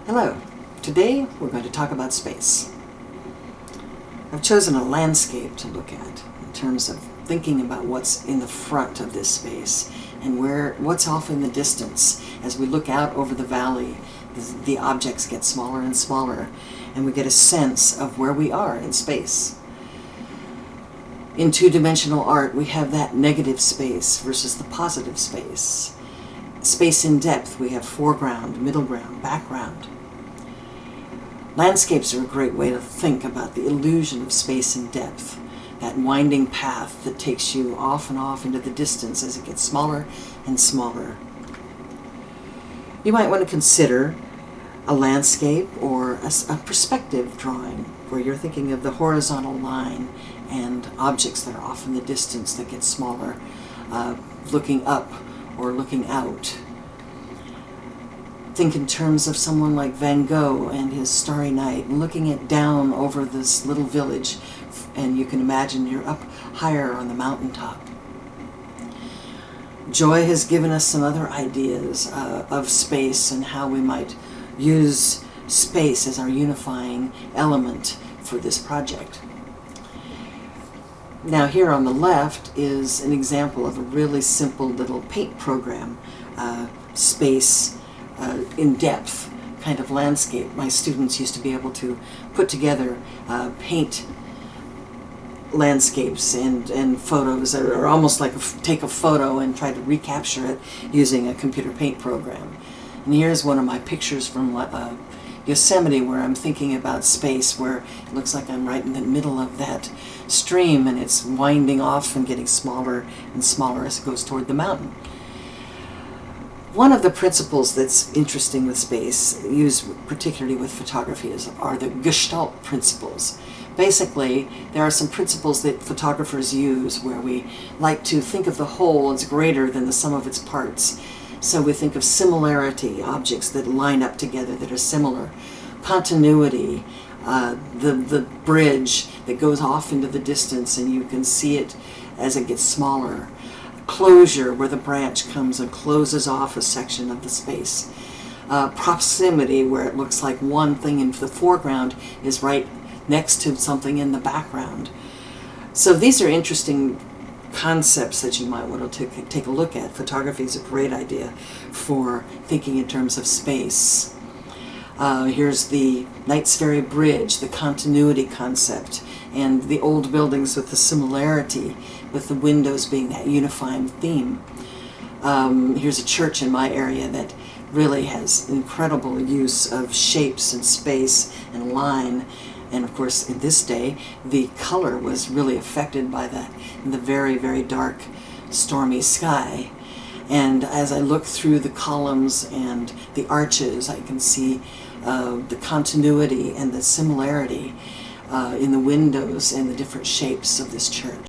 Hello, today we're going to talk about space. I've chosen a landscape to look at in terms of thinking about what's in the front of this space and what's off in the distance. As we look out over the valley, the objects get smaller and smaller, and we get a sense of where we are in space. In two-dimensional art, we have that negative space versus the positive space. Space in depth, we have foreground, middle ground, background. Landscapes are a great way to think about the illusion of space and depth, that winding path that takes you off and off into the distance as it gets smaller and smaller. You might want to consider a landscape or a perspective drawing where you're thinking of the horizontal line and objects that are off in the distance that get smaller, looking up or looking out. Think in terms of someone like Van Gogh and his Starry Night, and looking it down over this little village, and you can imagine you're up higher on the mountaintop. Joy has given us some other ideas of space and how we might use space as our unifying element for this project. Now here on the left is an example of a really simple little paint program, space in depth kind of landscape. My students used to be able to put together paint landscapes and photos, or almost like take a photo and try to recapture it using a computer paint program. And here's one of my pictures from Yosemite, where I'm thinking about space, where it looks like I'm right in the middle of that stream and it's winding off and getting smaller and smaller as it goes toward the mountain. One of the principles that's interesting with space, used particularly with photography, are the Gestalt principles. Basically, there are some principles that photographers use where we like to think of the whole as greater than the sum of its parts. So we think of similarity, objects that line up together that are similar. Continuity, the bridge that goes off into the distance and you can see it as it gets smaller. Closure, where the branch comes and closes off a section of the space. Proximity, where it looks like one thing in the foreground is right next to something in the background. So these are interesting concepts that you might want to take a look at. Photography is a great idea for thinking in terms of space. Here's the Knights Ferry Bridge, the continuity concept, and the old buildings with the similarity, with the windows being that unifying theme. Here's a church in my area that really has incredible use of shapes and space and line. And of course, in this day, the color was really affected by that in the very, very dark, stormy sky. And as I look through the columns and the arches, I can see the continuity and the similarity in the windows and the different shapes of this church.